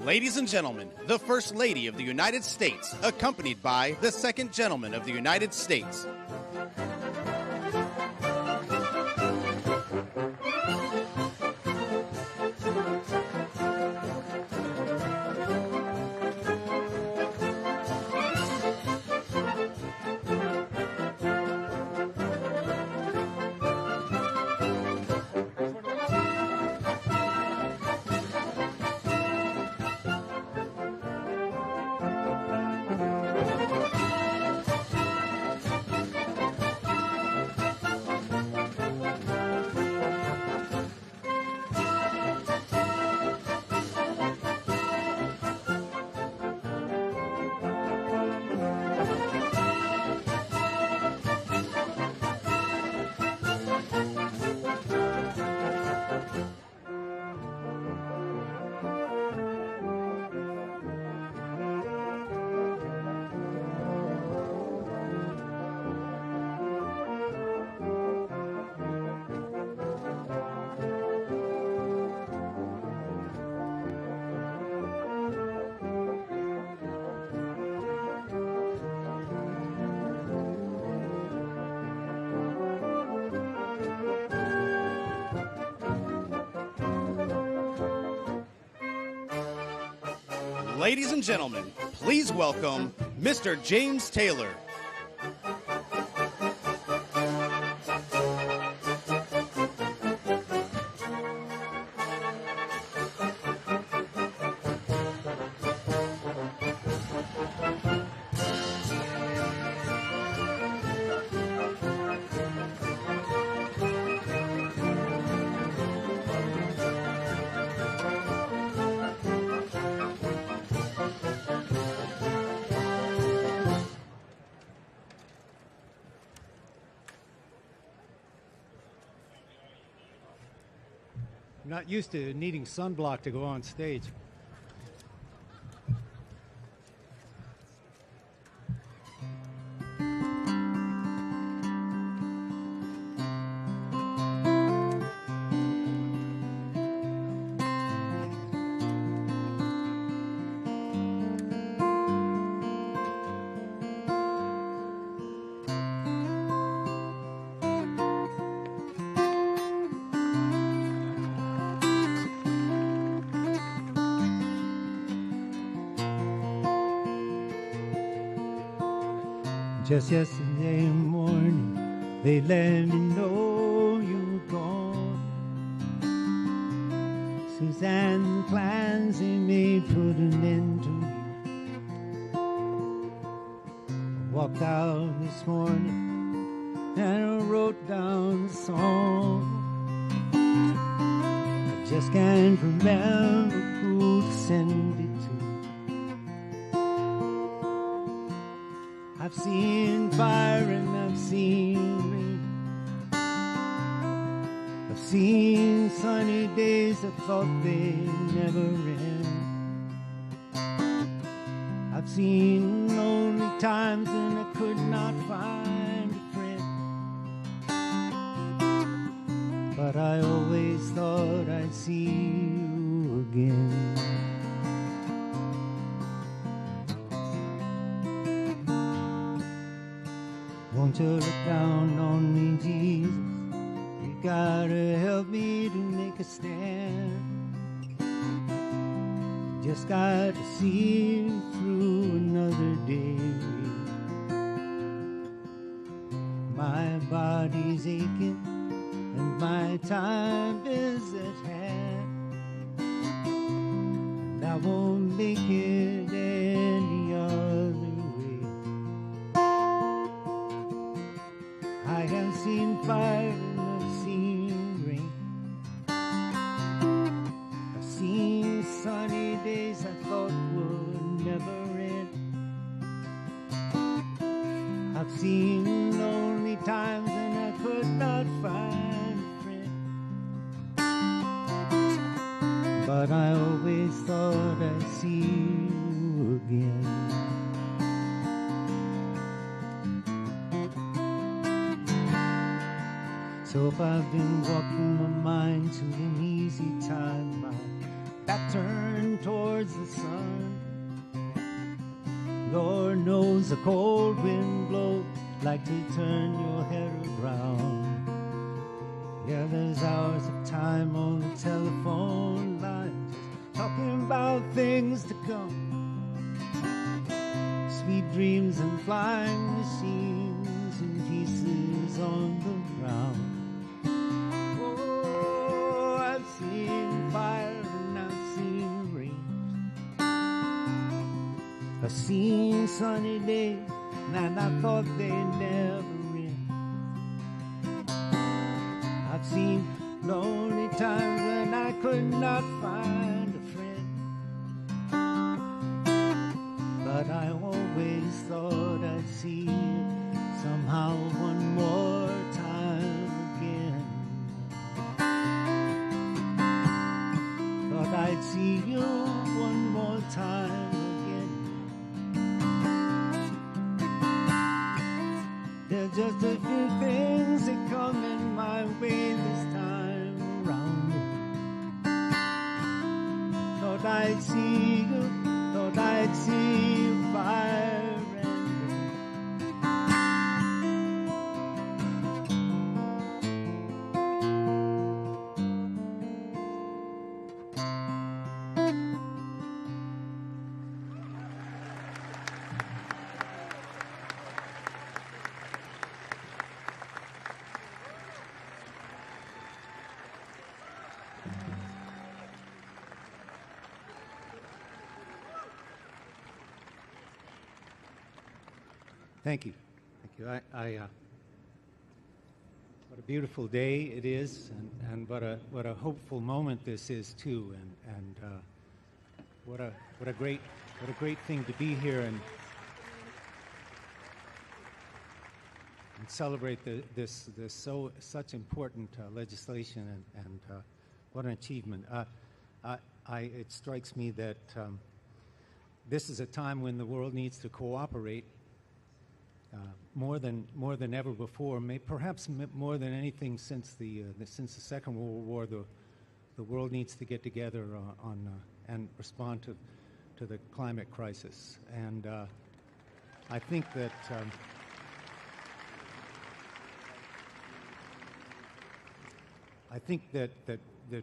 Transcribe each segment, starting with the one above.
Ladies and gentlemen, the First Lady of the United States, accompanied by the Second Gentleman of the United States. Ladies and gentlemen, please welcome Mr. James Taylor. I'm not used to needing sunblock to go on stage. Just yesterday morning, they let me know you were gone. Suzanne, the plans they made put an end to you. I walked out this morning and I wrote down the song. I just can't remember who to send it to. I've seen fire and I've seen rain. I've seen sunny days I thought they'd never end. I've seen lonely times when I could not find a friend. But I always thought I'd see you again. Won't you look down on me, Jesus? You gotta help me to make a stand. Just gotta see you through another day. My body's aching and my time is at hand. And I won't make it any other way. I have seen fire and I've seen rain. I've seen sunny days I thought would never end. I've seen lonely times and I could not find a friend. But I always thought I'd see you again. So if I've been walking my mind to an easy time, I back turned towards the sun. Lord knows the cold wind blows like to turn your head around. Yeah, there's hours of time on the telephone line, talking about things to come. Sweet dreams and flying machines and pieces on the ground. Oh, I've seen fire and I've seen rain. I've seen sunny days and I thought they never end. I've seen lonely times when I could not find a friend. But I always thought I'd see you somehow one more time again. Thought I'd see you one more time again. There's just a few things that come in my way this time around. Thought I'd see you, thought I'd see you fire and Thank you. Thank you. What a beautiful day it is, and what a hopeful moment this is too, and what a great thing to be here and celebrate such important legislation, and what an achievement. It strikes me that this is a time when the world needs to cooperate. More than ever before, perhaps more than anything since the Second World War, the world needs to get together and respond to the climate crisis. And I think that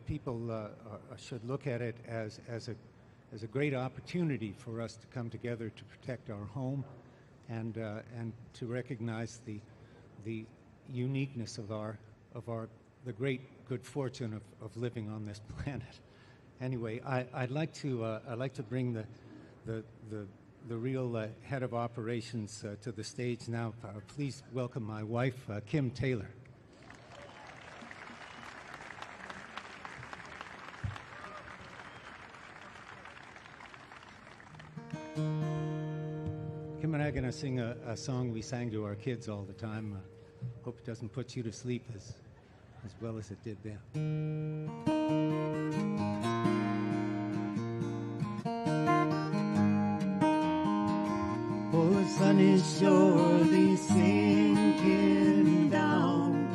people should look at it as a great opportunity for us to come together to protect our home. And to recognize the uniqueness of the great good fortune of living on this planet. Anyway, I'd like to bring the real head of operations to the stage now. Please welcome my wife, Kim Taylor. Kim and I are going to sing a song we sang to our kids all the time. Hope it doesn't put you to sleep as well as it did then. Oh, the sun is surely sinking down,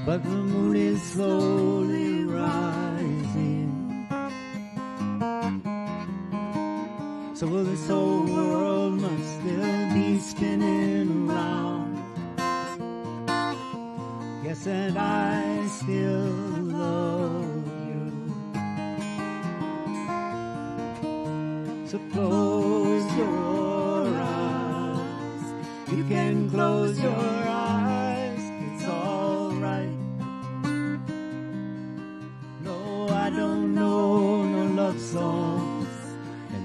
but the moon is slowly rising. So this whole world must still be spinning around. Yes, and I still love you. So close your eyes. You can close your eyes. It's all right. No, I don't know no love song.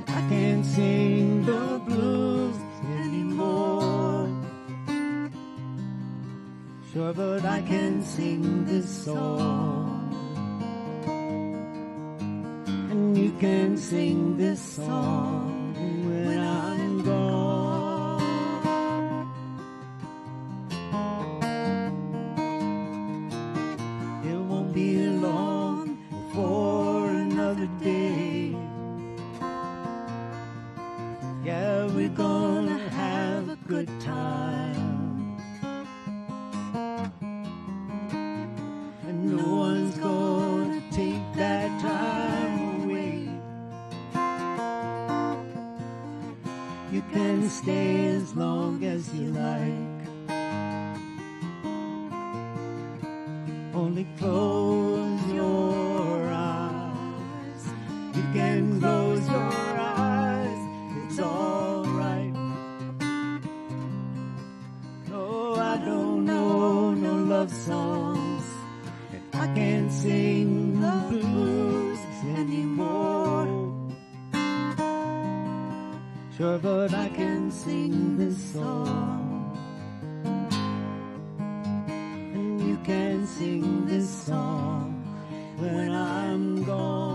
I can't sing the blues anymore. Sure, but I can sing this song. And you can sing this song when I'm gone. It won't be long before another day. Yeah, we're gonna have a good time, and no one's gonna take that time can stay as long as you like. Only close your eyes. You can close your eyes. It's all right. No, I don't know no love songs. I can't sing the blues anymore. Sure, but I can sing this song. And you can sing this song when I'm gone.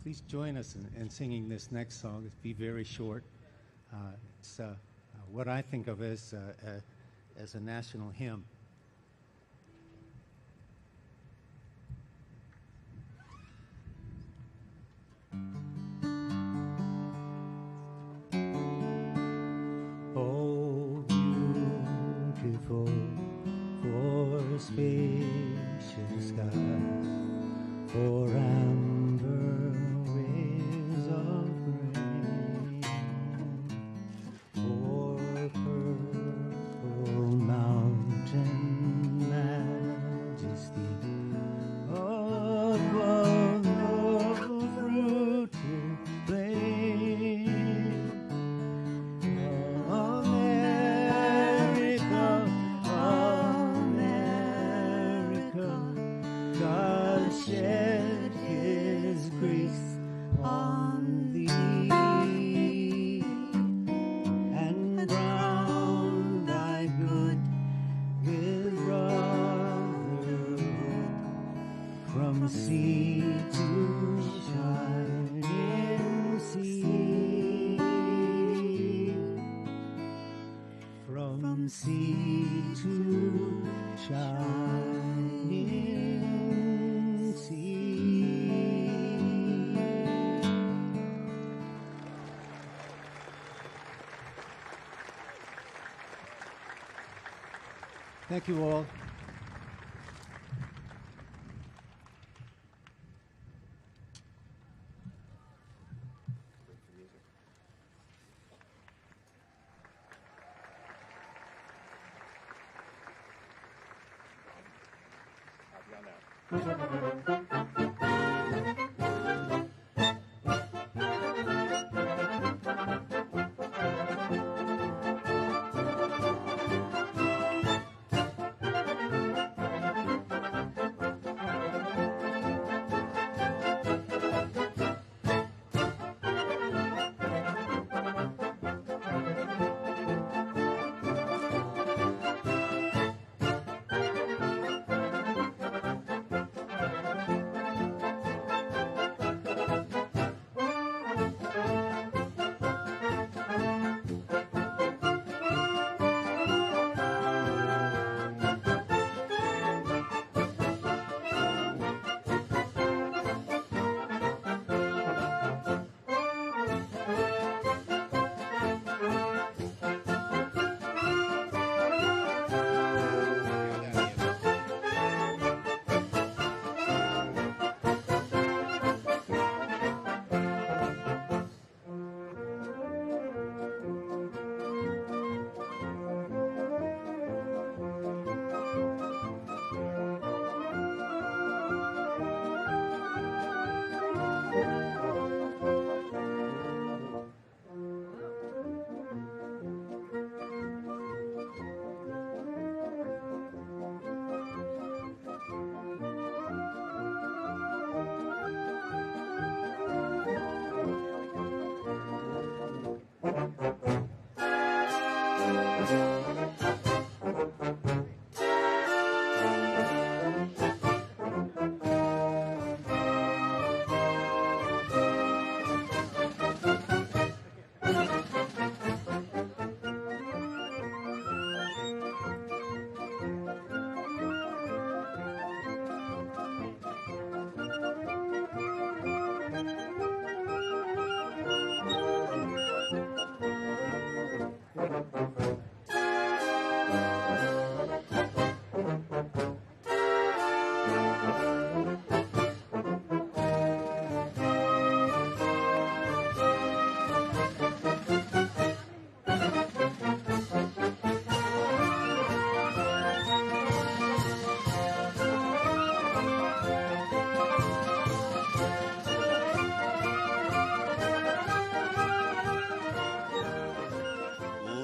Please join us in singing this next song. It'll be very short. It's what I think of as a national hymn. Oh, beautiful for spacious skies, for amber waves of grain, for purple mountain majesty, above the fruitful plain. America, America, God shed His grace on thee, and crowned thy good with brotherhood, from sea to shining sea, from sea to shining sea. Thank you all.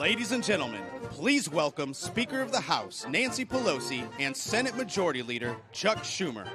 Ladies and gentlemen, please welcome Speaker of the House Nancy Pelosi and Senate Majority Leader Chuck Schumer.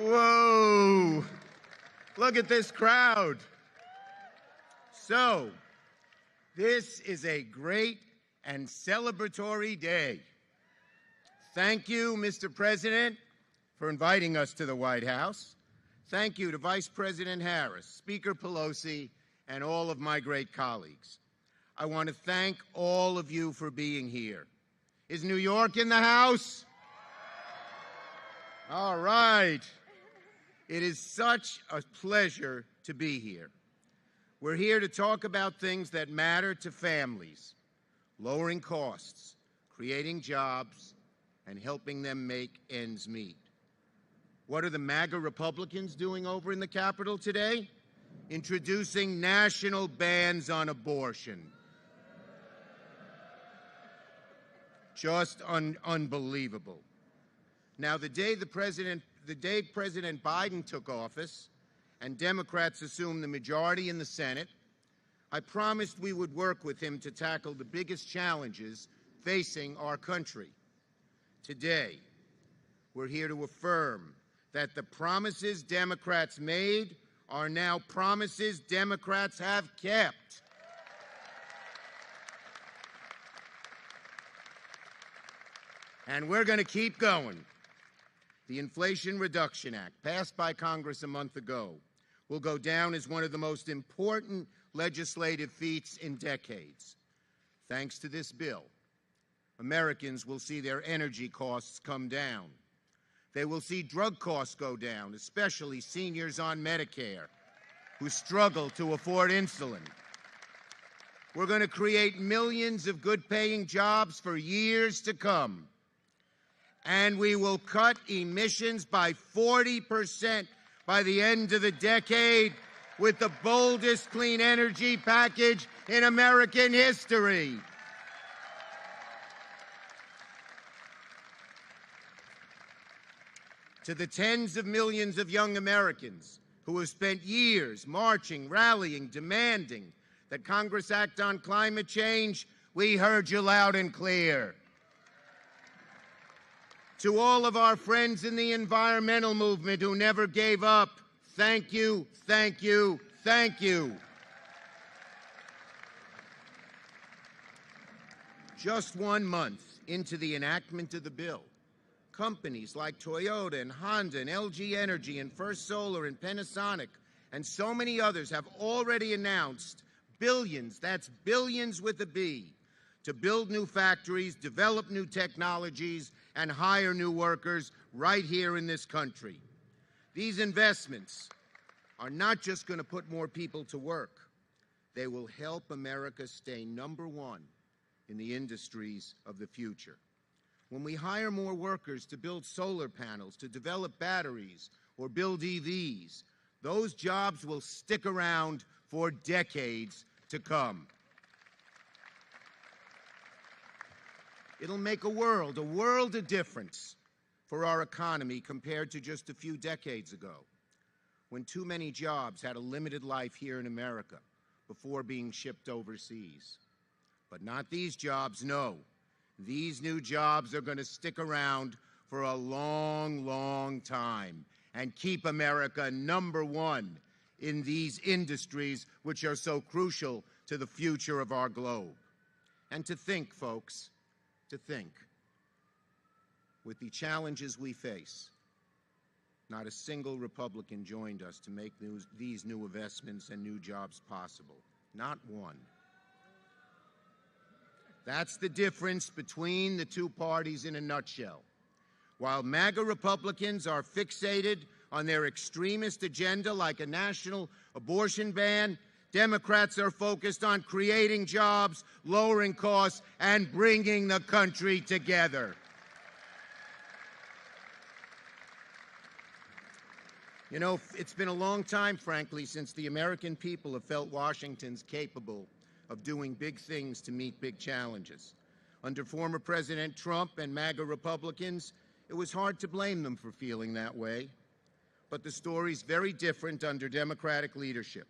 Whoa, look at this crowd. So, this is a great and celebratory day. Thank you, Mr. President, for inviting us to the White House. Thank you to Vice President Harris, Speaker Pelosi, and all of my great colleagues. I want to thank all of you for being here. Is New York in the house? All right. It is such a pleasure to be here. We're here to talk about things that matter to families, lowering costs, creating jobs, and helping them make ends meet. What are the MAGA Republicans doing over in the Capitol today? Introducing national bans on abortion. Just unbelievable. Now, the day President Biden took office and Democrats assumed the majority in the Senate, I promised we would work with him to tackle the biggest challenges facing our country. Today, we're here to affirm that the promises Democrats made are now promises Democrats have kept. And we're going to keep going. The Inflation Reduction Act, passed by Congress a month ago, will go down as one of the most important legislative feats in decades. Thanks to this bill, Americans will see their energy costs come down. They will see drug costs go down, especially seniors on Medicare who struggle to afford insulin. We're going to create millions of good-paying jobs for years to come. And we will cut emissions by 40% by the end of the decade with the boldest clean energy package in American history. To the tens of millions of young Americans who have spent years marching, rallying, demanding that Congress act on climate change, we heard you loud and clear. To all of our friends in the environmental movement who never gave up, thank you, thank you, thank you. Just 1 month into the enactment of the bill, companies like Toyota and Honda and LG Energy and First Solar and Panasonic and so many others have already announced billions, that's billions with a B, to build new factories, develop new technologies, and hire new workers right here in this country. These investments are not just going to put more people to work. They will help America stay #1 in the industries of the future. When we hire more workers to build solar panels, to develop batteries, or build EVs, those jobs will stick around for decades to come. It'll make a world of difference for our economy compared to just a few decades ago, when too many jobs had a limited life here in America before being shipped overseas. But not these jobs, no. These new jobs are going to stick around for a long, long time and keep America #1 in these industries which are so crucial to the future of our globe. And to think, folks, with the challenges we face, not a single Republican joined us to make these new investments and new jobs possible. Not one. That's the difference between the two parties in a nutshell. While MAGA Republicans are fixated on their extremist agenda like a national abortion ban, Democrats are focused on creating jobs, lowering costs, and bringing the country together. You know, it's been a long time, frankly, since the American people have felt Washington's capable of doing big things to meet big challenges. Under former President Trump and MAGA Republicans, it was hard to blame them for feeling that way. But the story's very different under Democratic leadership.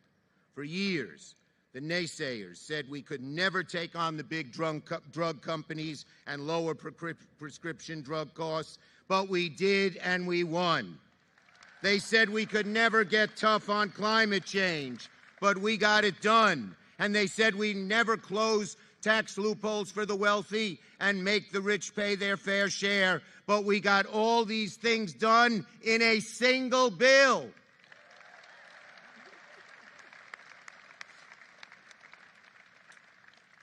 For years, the naysayers said we could never take on the big drug companies and lower prescription drug costs, but we did, and we won. They said we could never get tough on climate change, but we got it done. And they said we'd never close tax loopholes for the wealthy and make the rich pay their fair share, but we got all these things done in a single bill.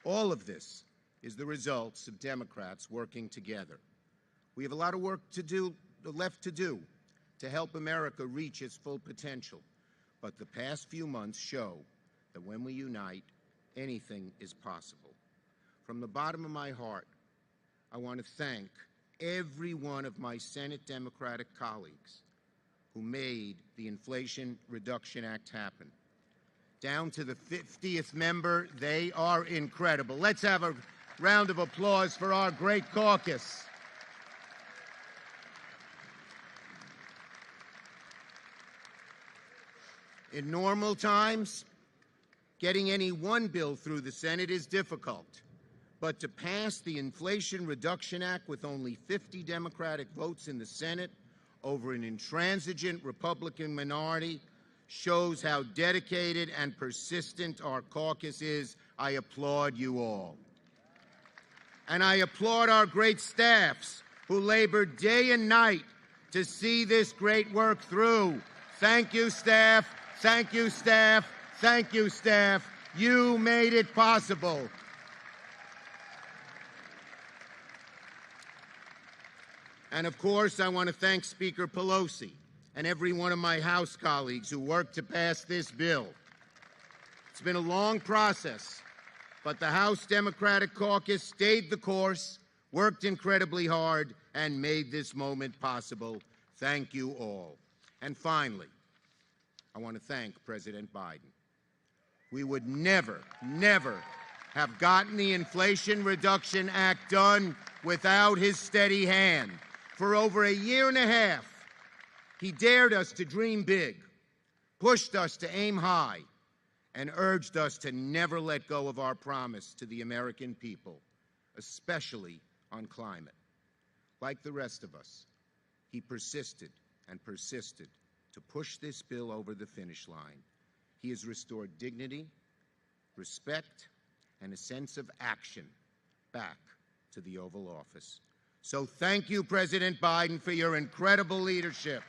All of this is the results of Democrats working together. We have a lot of work left to do to help America reach its full potential. But the past few months show that when we unite, anything is possible. From the bottom of my heart, I want to thank every one of my Senate Democratic colleagues who made the Inflation Reduction Act happen. Down to the 50th member, they are incredible. Let's have a round of applause for our great caucus. In normal times, getting any one bill through the Senate is difficult. But to pass the Inflation Reduction Act with only 50 Democratic votes in the Senate over an intransigent Republican minority shows how dedicated and persistent our caucus is. I applaud you all. And I applaud our great staffs who labored day and night to see this great work through. Thank you, staff. Thank you, staff. Thank you, staff. You made it possible. And of course, I want to thank Speaker Pelosi and every one of my House colleagues who worked to pass this bill. It's been a long process, but the House Democratic Caucus stayed the course, worked incredibly hard, and made this moment possible. Thank you all. And finally, I want to thank President Biden. We would never, never have gotten the Inflation Reduction Act done without his steady hand. For over a year and a half, he dared us to dream big, pushed us to aim high, and urged us to never let go of our promise to the American people, especially on climate. Like the rest of us, he persisted and persisted to push this bill over the finish line. He has restored dignity, respect, and a sense of action back to the Oval Office. So thank you, President Biden, for your incredible leadership.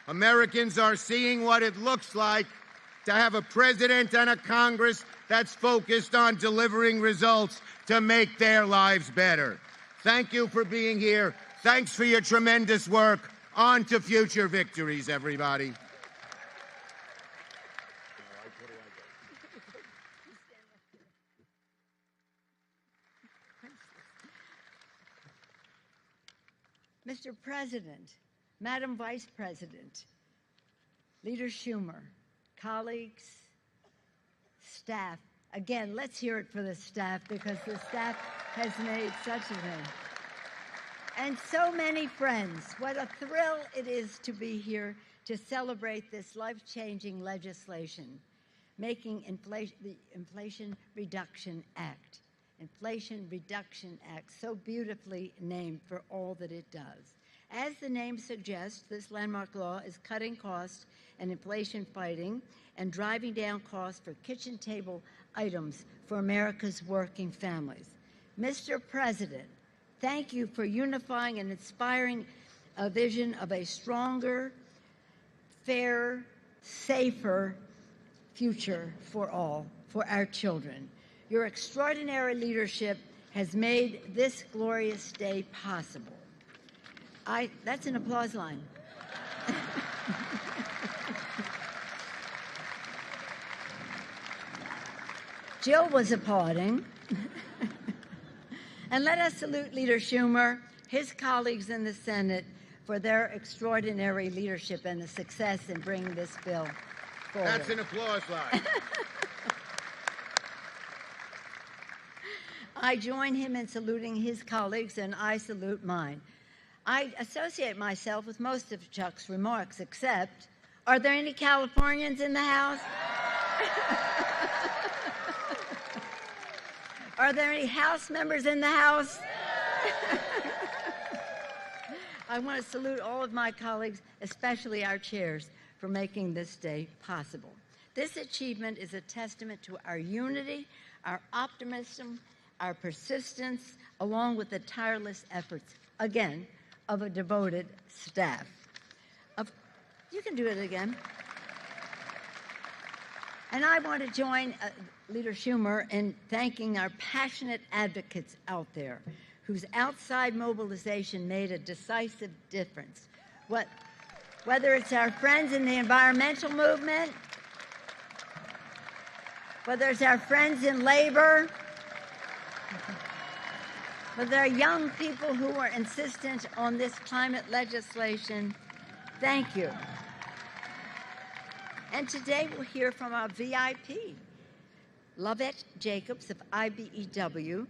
Americans are seeing what it looks like to have a president and a Congress that's focused on delivering results to make their lives better. Thank you for being here. Thanks for your tremendous work. On to future victories, everybody. Mr. President, Madam Vice President, Leader Schumer, colleagues, staff. Again, let's hear it for the staff because the staff has made such a thing. And so many friends. What a thrill it is to be here to celebrate this life-changing legislation, making the Inflation Reduction Act. Inflation Reduction Act, so beautifully named for all that it does. As the name suggests, this landmark law is cutting costs and inflation fighting and driving down costs for kitchen table items for America's working families. Mr. President, thank you for unifying and inspiring a vision of a stronger, fairer, safer future for all, for our children. Your extraordinary leadership has made this glorious day possible. That's an applause line. Jill was applauding. And let us salute Leader Schumer, his colleagues in the Senate, for their extraordinary leadership and the success in bringing this bill forward. That's an applause line. I join him in saluting his colleagues, and I salute mine. I associate myself with most of Chuck's remarks, except, are there any Californians in the House? Are there any House members in the House? I want to salute all of my colleagues, especially our chairs, for making this day possible. This achievement is a testament to our unity, our optimism, our persistence, along with the tireless efforts, again, of a devoted staff. You can do it again. And I want to join Leader Schumer in thanking our passionate advocates out there whose outside mobilization made a decisive difference. Whether it's our friends in the environmental movement, whether it's our friends in labor, whether there are young people who are insistent on this climate legislation, thank you. And today we'll hear from our VIP, Lovette Jacobs of IBEW,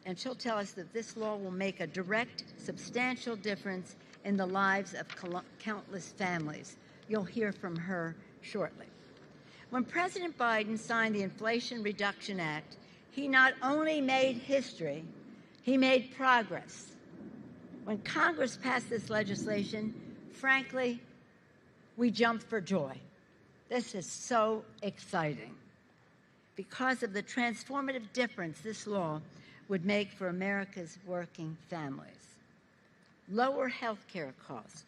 and she'll tell us that this law will make a direct, substantial difference in the lives of countless families. You'll hear from her shortly. When President Biden signed the Inflation Reduction Act, he not only made history, he made progress. When Congress passed this legislation, frankly, we jumped for joy. This is so exciting because of the transformative difference this law would make for America's working families. Lower health care costs,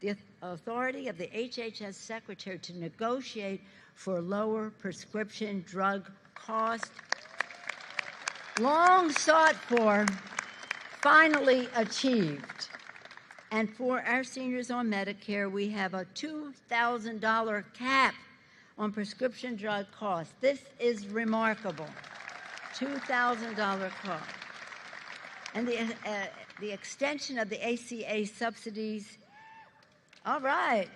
the authority of the HHS Secretary to negotiate for lower prescription drug costs, long sought for, finally achieved. And for our seniors on Medicare, we have a $2,000 cap on prescription drug costs. This is remarkable. $2,000 cost. And the extension of the ACA subsidies, all right,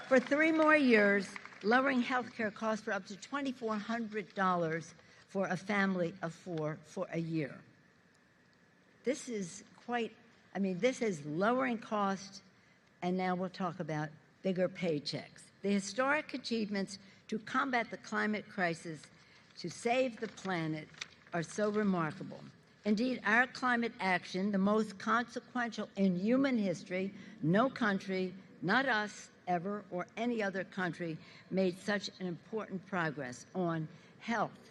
for 3 more years, lowering health care costs for up to $2,400 for a family of 4 for a year. This is this is lowering costs, and now we'll talk about bigger paychecks. The historic achievements to combat the climate crisis, to save the planet, are so remarkable. Indeed, our climate action, the most consequential in human history, no country, not us ever, or any other country, made such an important progress on health,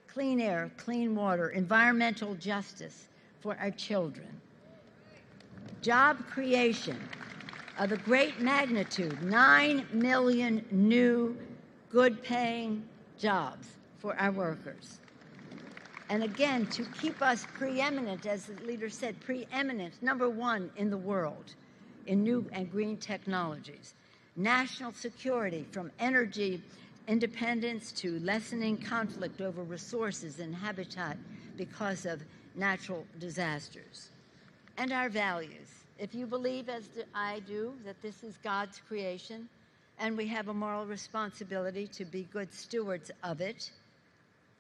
clean air, clean water, environmental justice for our children, job creation of a great magnitude, 9 million new good-paying jobs for our workers. And again, to keep us preeminent, as the leader said, preeminent, #1 in the world in new and green technologies. National security, from energy independence to lessening conflict over resources and habitat because of natural disasters. And our values. If you believe, as I do, that this is God's creation and we have a moral responsibility to be good stewards of it,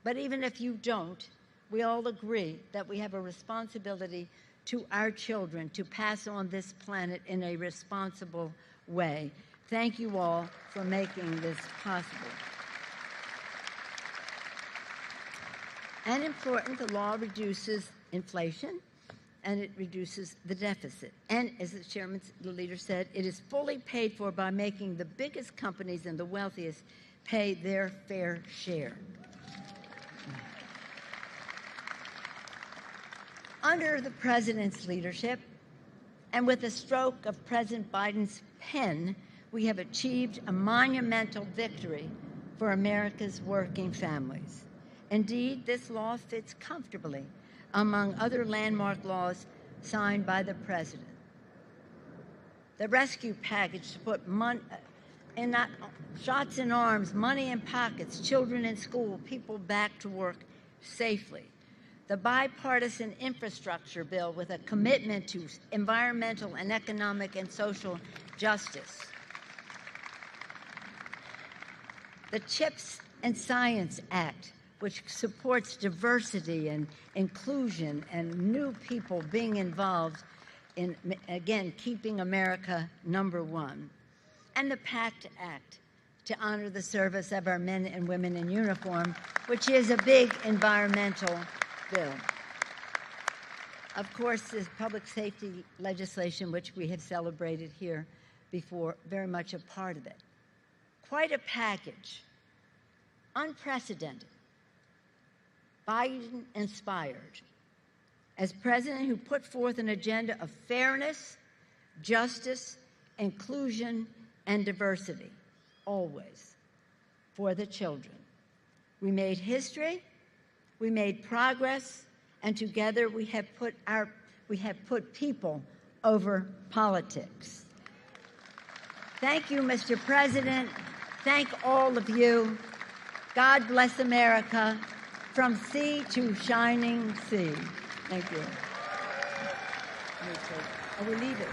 but even if you don't, we all agree that we have a responsibility to our children to pass on this planet in a responsible way. Thank you all for making this possible. And important, the law reduces inflation and it reduces the deficit. And as the leader said, it is fully paid for by making the biggest companies and the wealthiest pay their fair share. Under the president's leadership, and with the stroke of President Biden's pen, we have achieved a monumental victory for America's working families. Indeed, this law fits comfortably among other landmark laws signed by the president. The rescue package to put shots in arms, money in pockets, children in school, people back to work safely. The bipartisan infrastructure bill with a commitment to environmental and economic and social justice. The CHIPS and Science Act, which supports diversity and inclusion and new people being involved in, again, keeping America #1. And the PACT Act, to honor the service of our men and women in uniform, which is a big environmental bill. Of course, there's public safety legislation, which we have celebrated here before, very much a part of it. Quite a package, unprecedented, Biden-inspired. As president who put forth an agenda of fairness, justice, inclusion, and diversity, always, for the children. We made history, we made progress, and together we have put people over politics. Thank you, Mr. President. Thank all of you. God bless America, from sea to shining sea. Thank you. Oh, we leave it.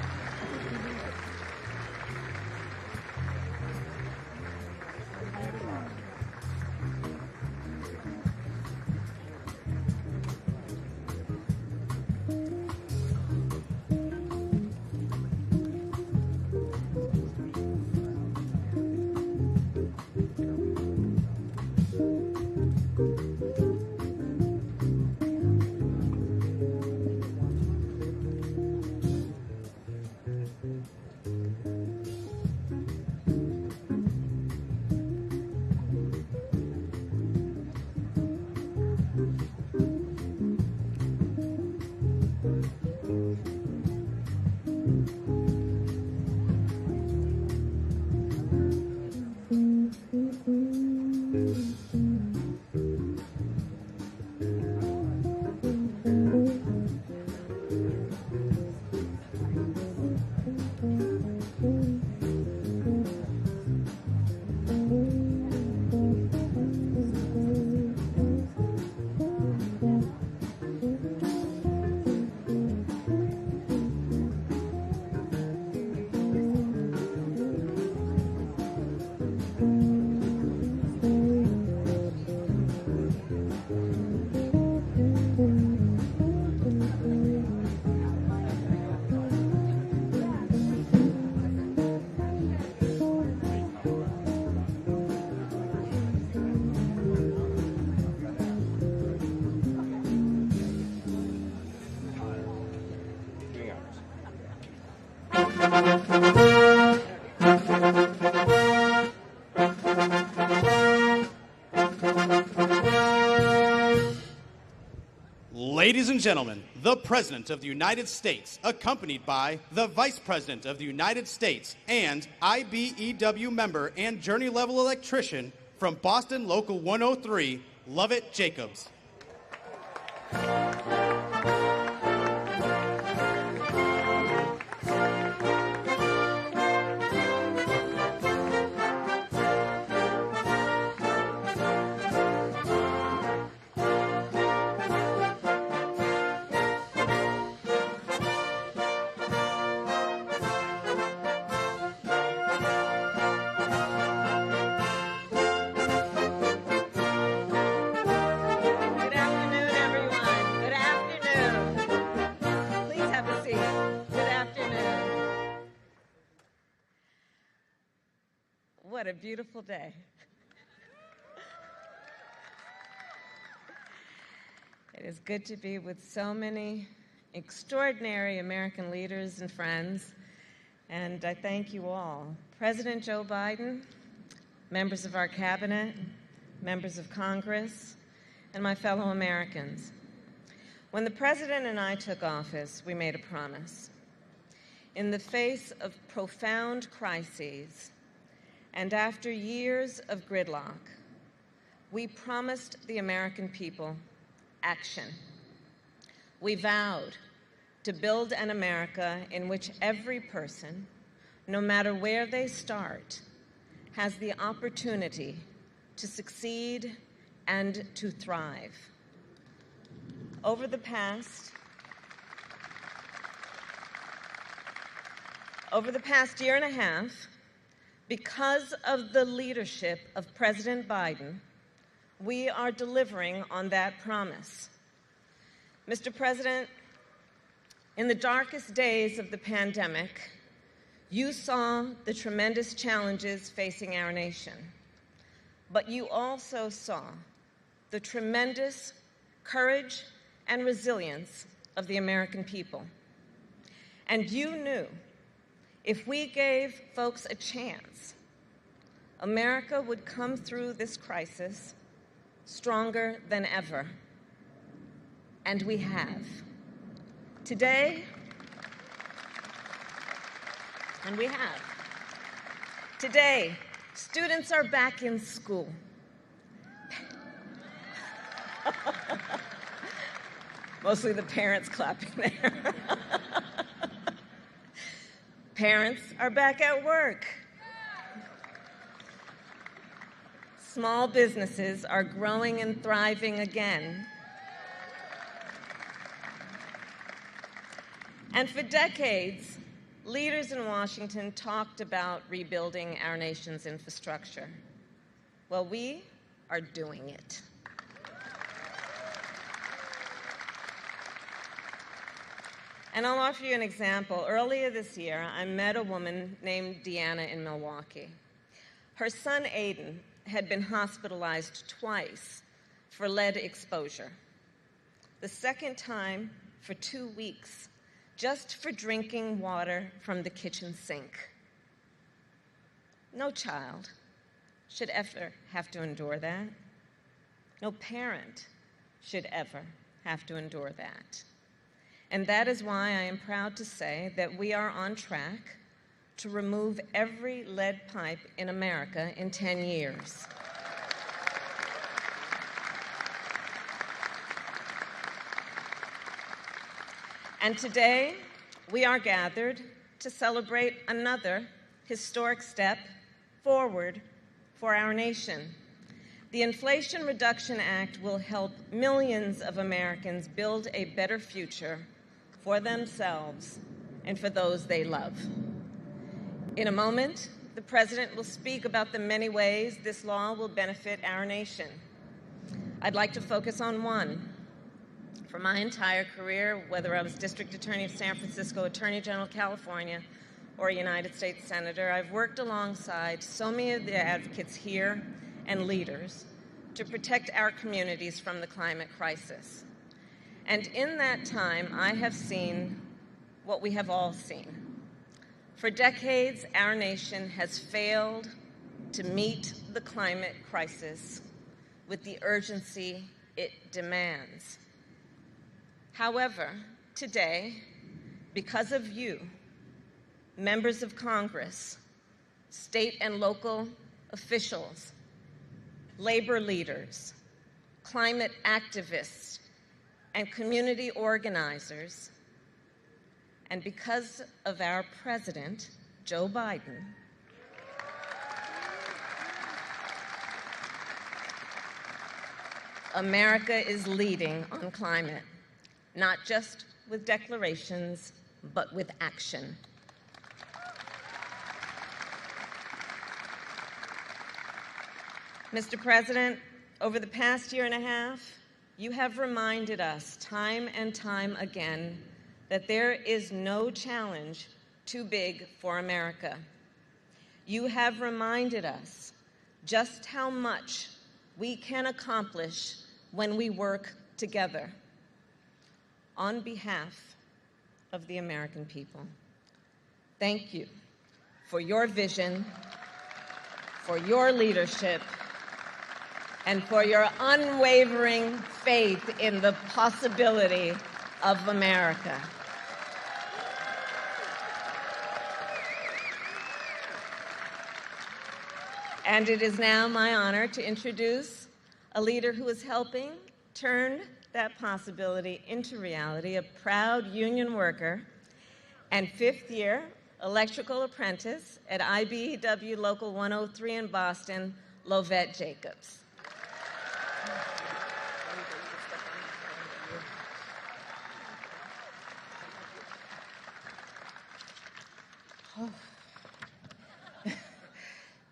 Ladies and gentlemen, the President of the United States, accompanied by the Vice President of the United States and IBEW member and journey-level electrician from Boston Local 103, Lovett Jacobs. What a beautiful day. It is good to be with so many extraordinary American leaders and friends, and I thank you all. President Joe Biden, members of our cabinet, members of Congress, and my fellow Americans. When the President and I took office, we made a promise. In the face of profound crises, and after years of gridlock, we promised the American people action. We vowed to build an America in which every person, no matter where they start, has the opportunity to succeed and to thrive. Over the past year and a half, because of the leadership of President Biden, we are delivering on that promise. Mr. President, in the darkest days of the pandemic, you saw the tremendous challenges facing our nation, but you also saw the tremendous courage and resilience of the American people. And you knew if we gave folks a chance, America would come through this crisis stronger than ever. And we have. Today, students are back in school. Mostly the parents clapping there. Parents are back at work. Small businesses are growing and thriving again. And for decades, leaders in Washington talked about rebuilding our nation's infrastructure. Well, we are doing it. And I'll offer you an example. Earlier this year, I met a woman named Deanna in Milwaukee. Her son, Aiden, had been hospitalized twice for lead exposure. The second time for 2 weeks, just for drinking water from the kitchen sink. No child should ever have to endure that. No parent should ever have to endure that. And that is why I am proud to say that we are on track to remove every lead pipe in America in 10 years. And today, we are gathered to celebrate another historic step forward for our nation. The Inflation Reduction Act will help millions of Americans build a better future for themselves and for those they love. In a moment, the President will speak about the many ways this law will benefit our nation. I'd like to focus on one. For my entire career, whether I was District Attorney of San Francisco, Attorney General of California, or a United States Senator, I've worked alongside so many of the advocates here and leaders to protect our communities from the climate crisis. And in that time, I have seen what we have all seen. For decades, our nation has failed to meet the climate crisis with the urgency it demands. However, today, because of you, members of Congress, state and local officials, labor leaders, climate activists, and community organizers, and because of our President, Joe Biden, America is leading on climate. Not just with declarations, but with action. Mr. President, over the past year and a half, you have reminded us time and time again that there is no challenge too big for America. You have reminded us just how much we can accomplish when we work together. On behalf of the American people, thank you for your vision, for your leadership, and for your unwavering faith in the possibility of America. And it is now my honor to introduce a leader who is helping turn that possibility into reality, a proud union worker and fifth-year electrical apprentice at IBEW Local 103 in Boston, Lovette Jacobs.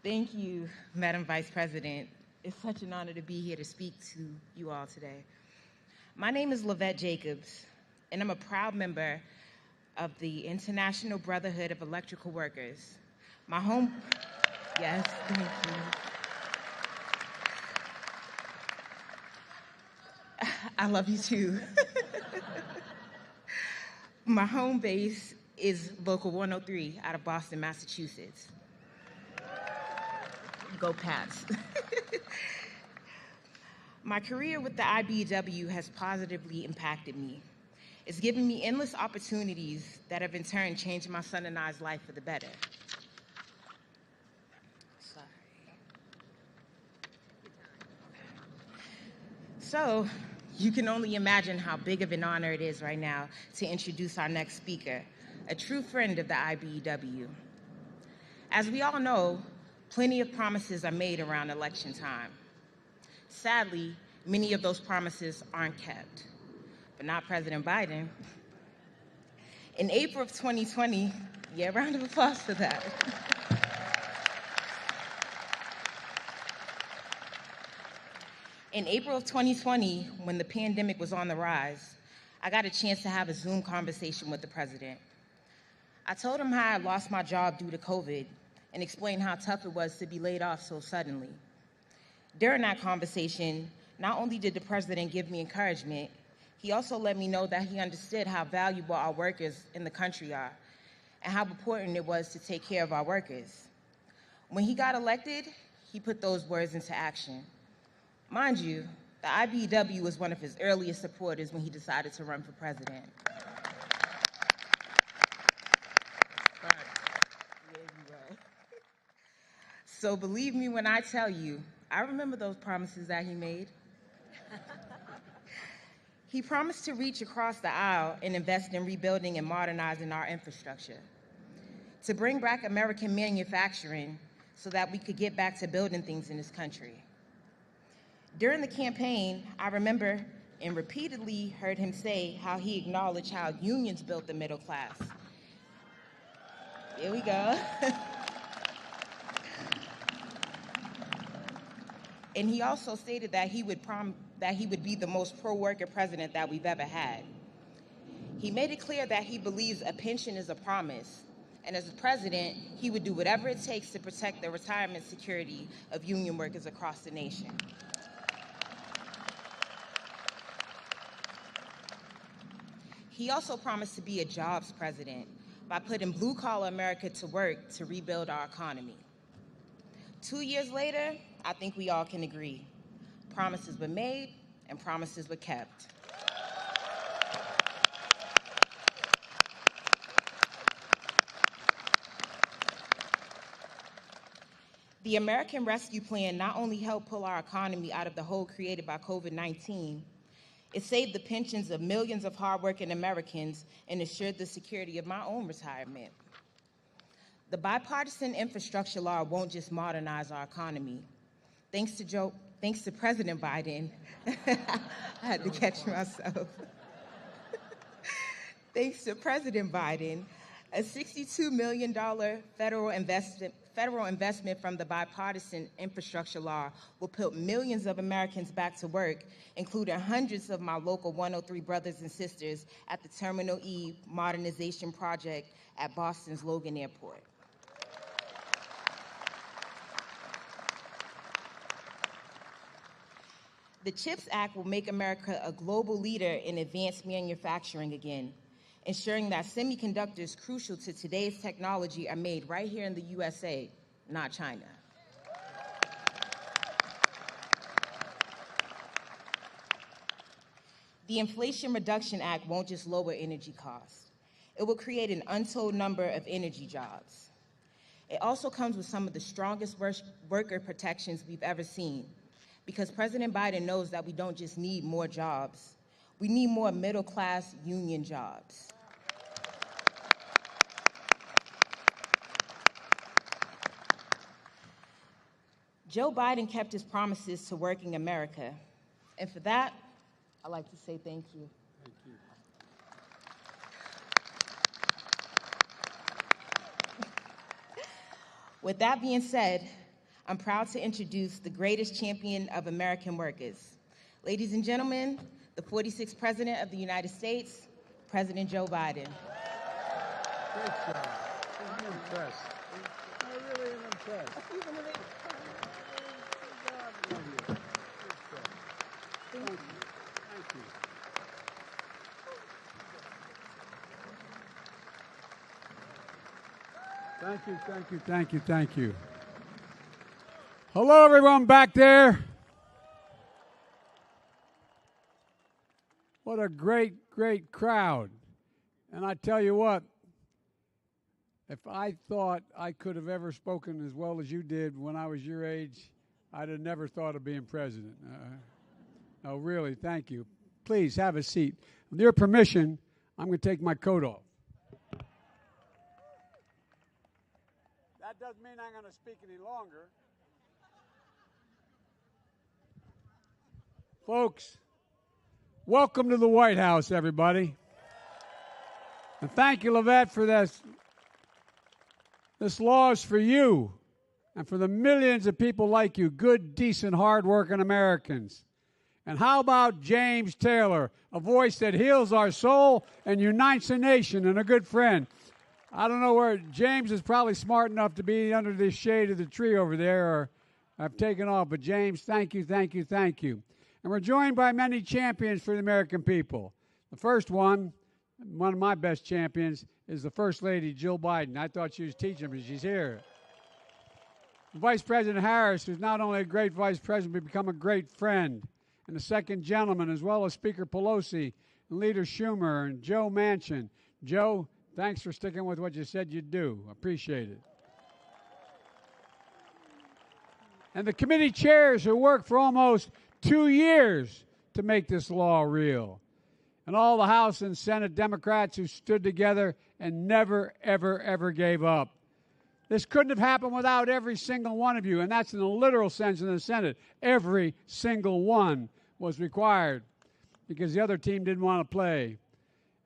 Thank you, Madam Vice President. It's such an honor to be here to speak to you all today. My name is Lovette Jacobs, and I'm a proud member of the International Brotherhood of Electrical Workers. Yes, thank you. I love you too. My home base is Local 103 out of Boston, Massachusetts. Go Pats. My career with the IBEW has positively impacted me. It's given me endless opportunities that have in turn changed my son and I's life for the better. Sorry. So, you can only imagine how big of an honor it is right now to introduce our next speaker, a true friend of the IBEW. As we all know, plenty of promises are made around election time. Sadly, many of those promises aren't kept, but not President Biden. In April of 2020, yeah, round of applause for that. In April of 2020, when the pandemic was on the rise, I got a chance to have a Zoom conversation with the president. I told him how I lost my job due to COVID and explained how tough it was to be laid off so suddenly. During that conversation, not only did the president give me encouragement, he also let me know that he understood how valuable our workers in the country are and how important it was to take care of our workers. When he got elected, he put those words into action. Mind you, the IBEW was one of his earliest supporters when he decided to run for president. So believe me when I tell you, I remember those promises that he made. He promised to reach across the aisle and invest in rebuilding and modernizing our infrastructure, to bring back American manufacturing so that we could get back to building things in this country. During the campaign, I remember and repeatedly heard him say how he acknowledged how unions built the middle class. Here we go. And he also stated that he would be the most pro-worker president that we've ever had. He made it clear that he believes a pension is a promise, and as a president, he would do whatever it takes to protect the retirement security of union workers across the nation. He also promised to be a jobs president by putting blue-collar America to work to rebuild our economy. 2 years later, I think we all can agree. Promises were made and promises were kept. The American Rescue Plan not only helped pull our economy out of the hole created by COVID-19, it saved the pensions of millions of hardworking Americans and assured the security of my own retirement. The bipartisan infrastructure law won't just modernize our economy. Thanks to President Biden, I had to catch myself. Thanks to President Biden, a $62 million federal investment from the bipartisan infrastructure law will put millions of Americans back to work, including hundreds of my local 103 brothers and sisters at the Terminal E modernization project at Boston's Logan Airport. The CHIPS Act will make America a global leader in advanced manufacturing again, ensuring that semiconductors crucial to today's technology are made right here in the USA, not China. The Inflation Reduction Act won't just lower energy costs. It will create an untold number of energy jobs. It also comes with some of the strongest worker protections we've ever seen, because President Biden knows that we don't just need more jobs, we need more middle-class union jobs. Joe Biden kept his promises to working America. And for that, I'd like to say thank you. Thank you. With that being said, I'm proud to introduce the greatest champion of American workers. Ladies and gentlemen, the 46th President of the United States, President Joe Biden. Great job. I'm impressed. I really am impressed. Good job. Love you. Good job. Thank you. Thank you. Thank you, thank you, thank you, thank you. Hello, everyone back there. What a great, great crowd. And I tell you what, if I thought I could have ever spoken as well as you did when I was your age, I'd have never thought of being president. No, really, thank you. Please have a seat. With your permission, I'm going to take my coat off. That doesn't mean I'm going to speak any longer. Folks, welcome to the White House, everybody. And thank you, Lavette, for this. This law is for you and for the millions of people like you, good, decent, hard-working Americans. And how about James Taylor, a voice that heals our soul and unites a nation and a good friend? I don't know where James is probably smart enough to be under the shade of the tree over there, or I've taken off. But James, thank you, thank you, thank you. And we're joined by many champions for the American people. The first one of my best champions, is the First Lady, Jill Biden. I thought she was teaching, but she's here. Vice President Harris, who's not only a great vice president, but become a great friend. And the second gentleman, as well as Speaker Pelosi and Leader Schumer and Joe Manchin. Joe, thanks for sticking with what you said you'd do. Appreciate it. And the committee chairs who worked for almost 2 years to make this law real. And all the House and Senate Democrats who stood together and never, ever, ever gave up. This couldn't have happened without every single one of you, and that's in the literal sense in the Senate. Every single one was required because the other team didn't want to play.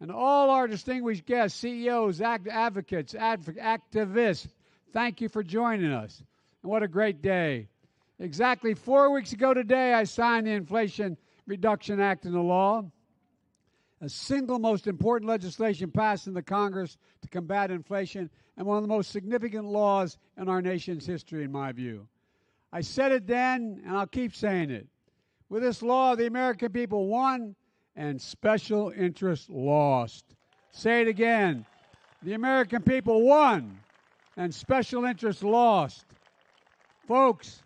And all our distinguished guests, CEOs, advocates, activists, thank you for joining us. And what a great day. Exactly 4 weeks ago today, I signed the Inflation Reduction Act into law, a single most important legislation passed in the Congress to combat inflation and one of the most significant laws in our nation's history, in my view. I said it then, and I'll keep saying it. With this law, the American people won and special interests lost. Say it again. The American people won and special interests lost. Folks,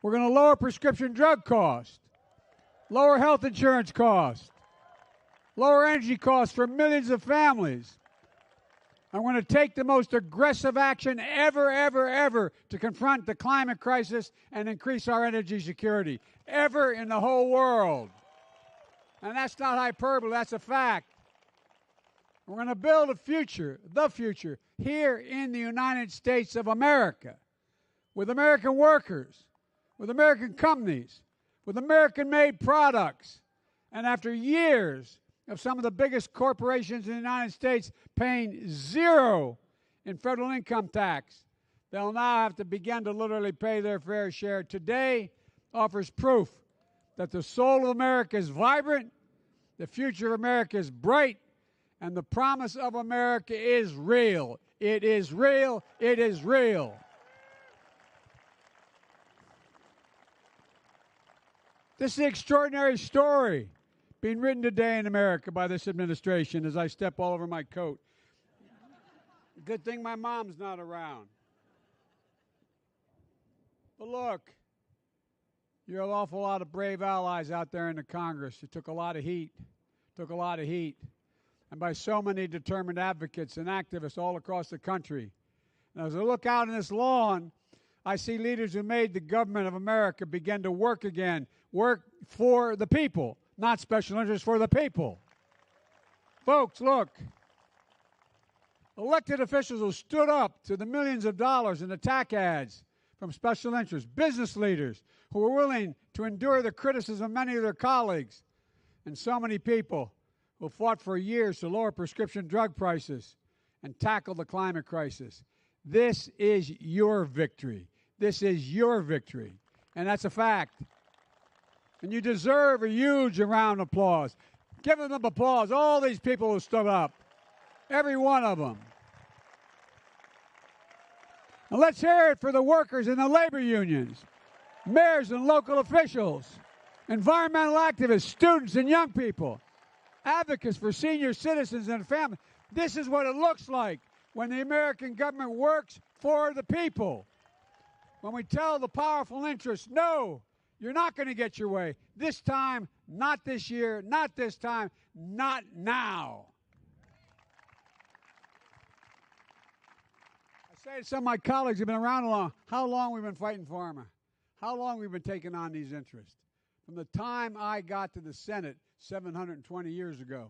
we're going to lower prescription drug costs, lower health insurance costs, lower energy costs for millions of families. I'm going to take the most aggressive action ever to confront the climate crisis and increase our energy security, ever in the whole world. And that's not hyperbole, that's a fact. We're going to build a future, the future, here in the United States of America, with American workers, with American companies, with American-made products. And after years of some of the biggest corporations in the United States paying zero in federal income tax, they'll now have to begin to literally pay their fair share. Today offers proof that the soul of America is vibrant, the future of America is bright, and the promise of America is real. It is real. It is real. This is an extraordinary story being written today in America by this administration as I step all over my coat. Good thing my mom's not around. But look, you're an awful lot of brave allies out there in the Congress. It took a lot of heat, and by so many determined advocates and activists all across the country. And as I look out on this lawn, I see leaders who made the government of America begin to work again, work for the people. Not special interests, for the people. Folks, look. Elected officials who stood up to the millions of dollars in attack ads from special interests, business leaders who were willing to endure the criticism of many of their colleagues, and so many people who fought for years to lower prescription drug prices and tackle the climate crisis. This is your victory. This is your victory. And that's a fact. And you deserve a huge round of applause. Give them applause. All these people who stood up. Every one of them. And let's hear it for the workers in the labor unions, mayors and local officials, environmental activists, students and young people, advocates for senior citizens and families. This is what it looks like when the American government works for the people. When we tell the powerful interests, no, you're not going to get your way. This time, not this year, not this time, not now. I say to some of my colleagues who've been around how long we've been fighting pharma, how long we've been taking on these interests. From the time I got to the Senate 720 years ago.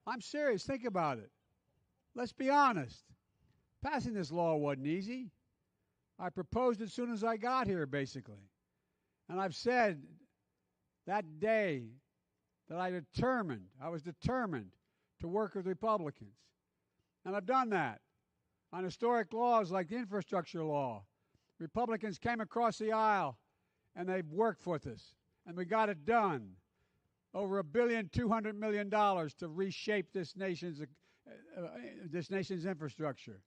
I'm serious. Think about it. Let's be honest. Passing this law wasn't easy. I proposed it as soon as I got here, basically. And I've said that day that I was determined to work with Republicans. And I've done that on historic laws like the infrastructure law. Republicans came across the aisle and they've worked with us. And we got it done. Over $1.2 billion to reshape this nation's infrastructure.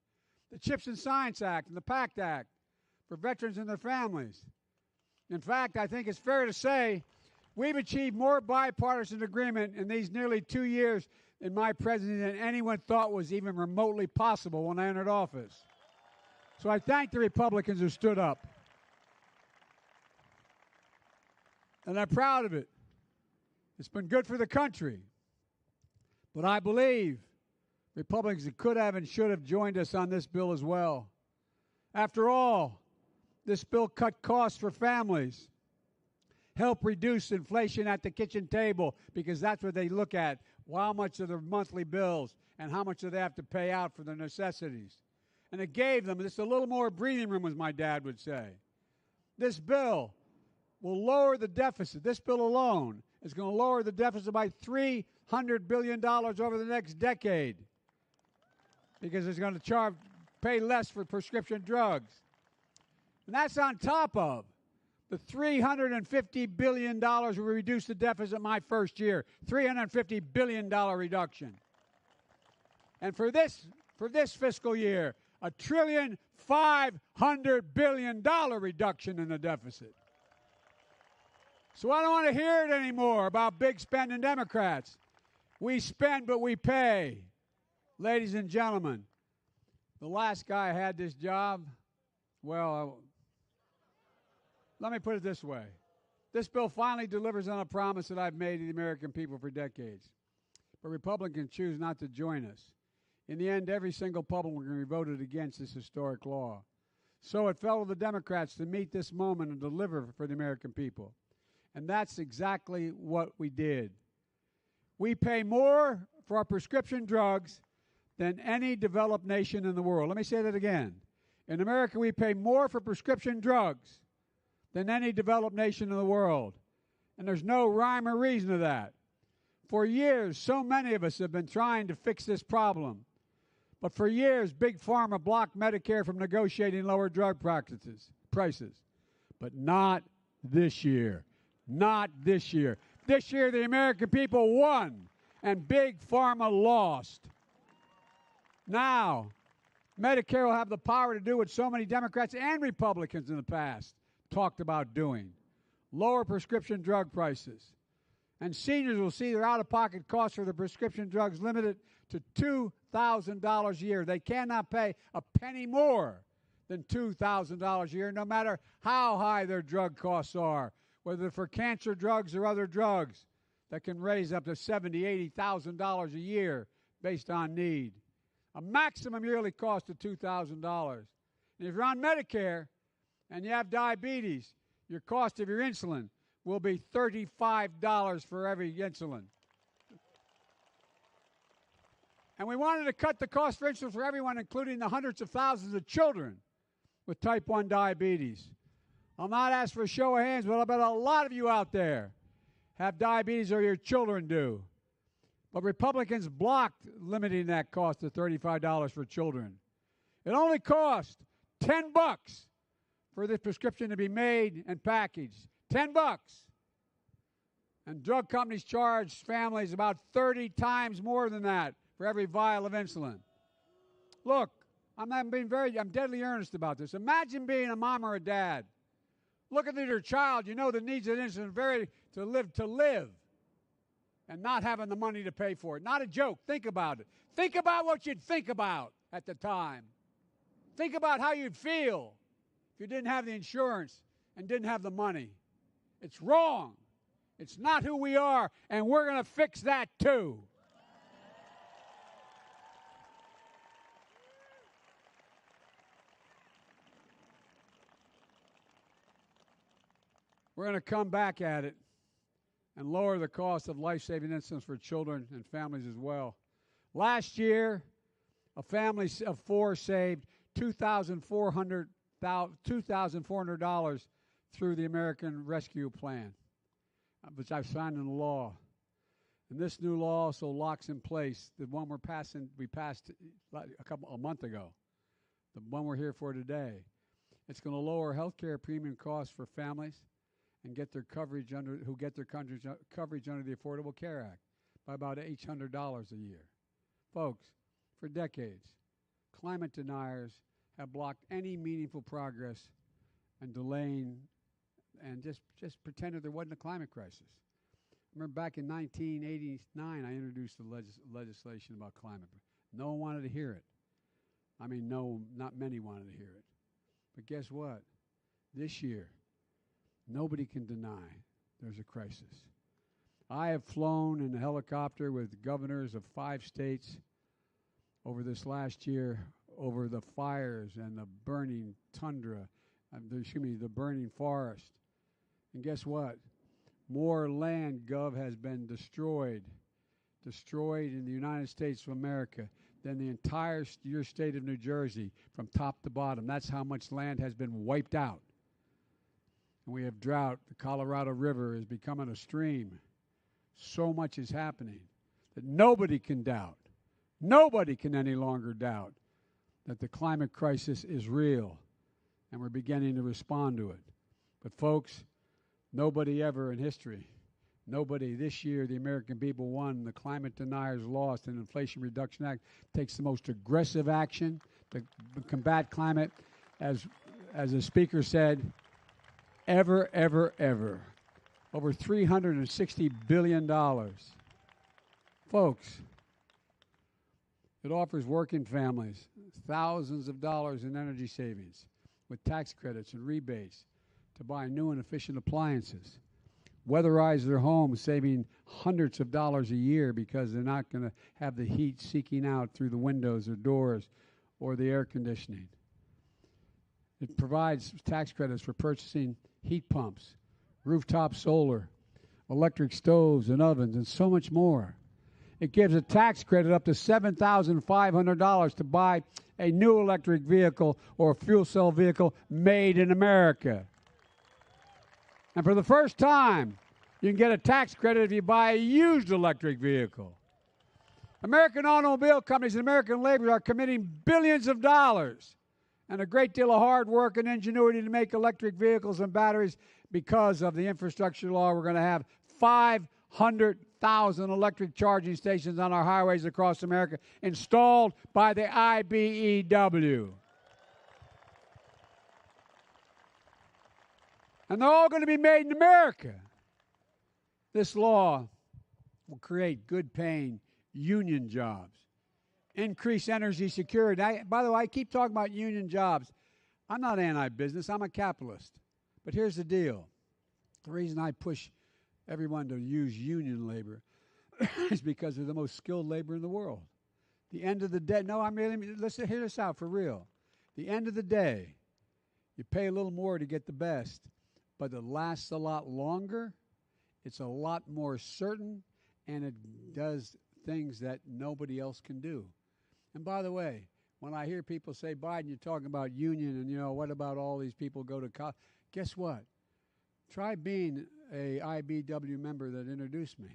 The CHIPS and Science Act and the PACT Act for veterans and their families. In fact, I think it's fair to say we've achieved more bipartisan agreement in these nearly 2 years in my presidency than anyone thought was even remotely possible when I entered office. So I thank the Republicans who stood up. And I'm proud of it. It's been good for the country. But I believe Republicans could have and should have joined us on this bill as well. After all, this bill cut costs for families, help reduce inflation at the kitchen table, because that's what they look at, how much of their monthly bills and how much do they have to pay out for their necessities. And it gave them just a little more breathing room, as my dad would say. This bill will lower the deficit. This bill alone is going to lower the deficit by $300 billion over the next decade, because it's going to pay less for prescription drugs. And that's on top of the $350 billion we reduced the deficit my first year, $350 billion reduction. And for this fiscal year, $1.5 trillion reduction in the deficit. So I don't want to hear it anymore about big spending Democrats. We spend, but we pay. Ladies and gentlemen, the last guy had this job, well, let me put it this way. This bill finally delivers on a promise that I've made to the American people for decades. But Republicans choose not to join us. In the end, every single Republican voted against this historic law. So it fell to the Democrats to meet this moment and deliver for the American people. And that's exactly what we did. We pay more for our prescription drugs than any developed nation in the world. Let me say that again. In America, we pay more for prescription drugs than any developed nation in the world. And there's no rhyme or reason to that. For years, so many of us have been trying to fix this problem. But for years, Big Pharma blocked Medicare from negotiating lower drug prices. But not this year. Not this year. This year, the American people won, and Big Pharma lost. Now, Medicare will have the power to do what so many Democrats and Republicans in the past talked about doing: lower prescription drug prices. And seniors will see their out-of-pocket costs for the prescription drugs limited to $2,000 a year. They cannot pay a penny more than $2,000 a year, no matter how high their drug costs are, whether for cancer drugs or other drugs that can raise up to $70,000, $80,000 a year based on need. A maximum yearly cost of $2,000. And if you're on Medicare and you have diabetes, your cost of your insulin will be $35 for every insulin. And we wanted to cut the cost for insulin for everyone, including the hundreds of thousands of children with type 1 diabetes. I'll not ask for a show of hands, but I bet a lot of you out there have diabetes or your children do. But Republicans blocked limiting that cost to $35 for children. It only cost $10 for this prescription to be made and packaged. $10. And drug companies charge families about 30 times more than that for every vial of insulin. Look, I'm deadly earnest about this. Imagine being a mom or a dad. Looking at your child, you know that needs an insulin to live, and not having the money to pay for it. Not a joke. Think about it. Think about what you'd think about at the time. Think about how you'd feel if you didn't have the insurance and didn't have the money. It's wrong. It's not who we are, and we're going to fix that too. We're going to come back at it and lower the cost of life-saving insulin for children and families as well. Last year, a family of four saved $2,400 through the American Rescue Plan, which I've signed into law. And this new law also locks in place the one we passed a month ago, the one we're here for today. It's going to lower health care premium costs for families and get their coverage under the Affordable Care Act by about $800 a year. Folks, for decades, climate deniers have blocked any meaningful progress and delaying and just pretended there wasn't a climate crisis. I remember back in 1989, I introduced the legislation about climate. No one wanted to hear it. I mean, no, not many wanted to hear it. But guess what? This year, nobody can deny there's a crisis. I have flown in a helicopter with governors of 5 states over this last year over the fires and the burning tundra, the burning forest. And guess what? More land, Gov, has been destroyed in the United States of America than the entire your state of New Jersey from top to bottom. That's how much land has been wiped out. And we have drought. The Colorado River is becoming a stream. So much is happening that nobody can doubt. Nobody can any longer doubt that the climate crisis is real, and we're beginning to respond to it. But folks, nobody ever in history, nobody this year, the American people won, the climate deniers lost, and the Inflation Reduction Act takes the most aggressive action to combat climate, as the speaker said, ever. Over $360 billion. Folks, it offers working families thousands of dollars in energy savings with tax credits and rebates to buy new and efficient appliances. Weatherize their homes, saving hundreds of dollars a year because they're not going to have the heat seeking out through the windows or doors or the air conditioning. It provides tax credits for purchasing heat pumps, rooftop solar, electric stoves and ovens, and so much more. It gives a tax credit up to $7,500 to buy a new electric vehicle or a fuel cell vehicle made in America. And for the first time, you can get a tax credit if you buy a used electric vehicle. American automobile companies and American labor are committing billions of dollars and a great deal of hard work and ingenuity to make electric vehicles and batteries. Because of the infrastructure law, we're going to have 500,000 electric charging stations on our highways across America installed by the IBEW. And they're all going to be made in America. This law will create good-paying union jobs, increase energy security. By the way, I keep talking about union jobs. I'm not anti-business. I'm a capitalist. But here's the deal. The reason I push everyone to use union labor is because they're the most skilled labor in the world. The end of the day, let's hear this out for real. The end of the day, you pay a little more to get the best, but it lasts a lot longer, it's a lot more certain, and it does things that nobody else can do. And by the way, when I hear people say, Biden, you're talking about union and, what about all these people go to college? Guess what? Try being a IBW member that introduced me.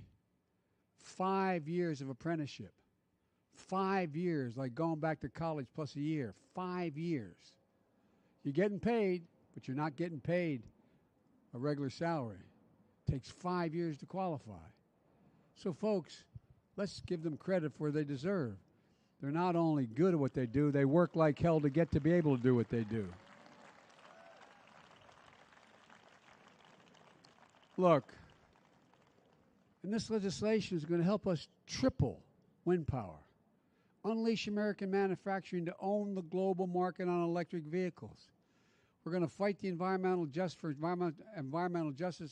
5 years of apprenticeship. 5 years, like going back to college plus a year. 5 years. You're getting paid, but you're not getting paid a regular salary. It takes 5 years to qualify. So, folks, let's give them credit for what they deserve. They're not only good at what they do, they work like hell to get to be able to do what they do. Look, and this legislation is going to help us triple wind power, unleash American manufacturing to own the global market on electric vehicles. We're going to fight the environmental justice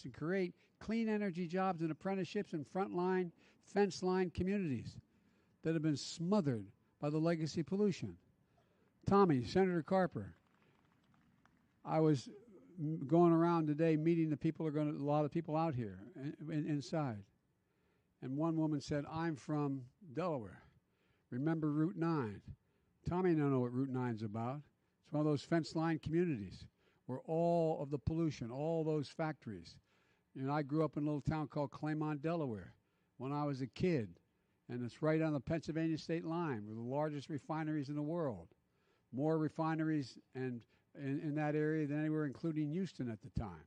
and create clean energy jobs and apprenticeships in frontline, fence-line communities that have been smothered by the legacy pollution. Tommy, Senator Carper, I was going around today meeting a lot of people out here inside. And one woman said, I'm from Delaware. Remember Route 9? Tommy don't know what Route 9 is about. It's one of those fence-line communities where all of the pollution, all those factories. I grew up in a little town called Claymont, Delaware, when I was a kid. And it's right on the Pennsylvania state line. We're the largest refineries in the world. More refineries in that area than anywhere, including Houston at the time.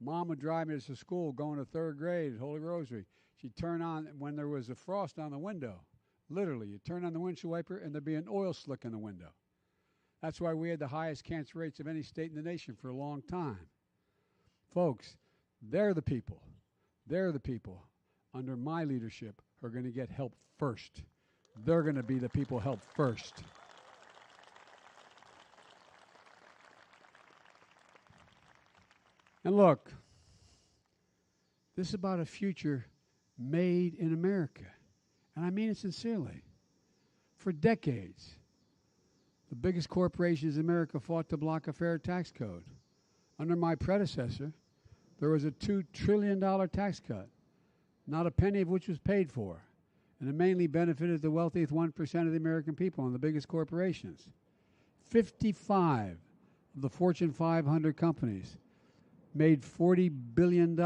Mom would drive me to school going to third grade at Holy Rosary. She'd turn on, when there was a frost on the window, literally, you'd turn on the windshield wiper and there'd be an oil slick in the window. That's why we had the highest cancer rates of any state in the nation for a long time. Folks, they're the people under my leadership who are going to get help first. They're going to be the people helped first. And look, this is about a future made in America. And I mean it sincerely. For decades, the biggest corporations in America fought to block a fair tax code. Under my predecessor, there was a $2 trillion tax cut, not a penny of which was paid for. And it mainly benefited the wealthiest 1% of the American people and the biggest corporations. 55 of the Fortune 500 companies made $40 billion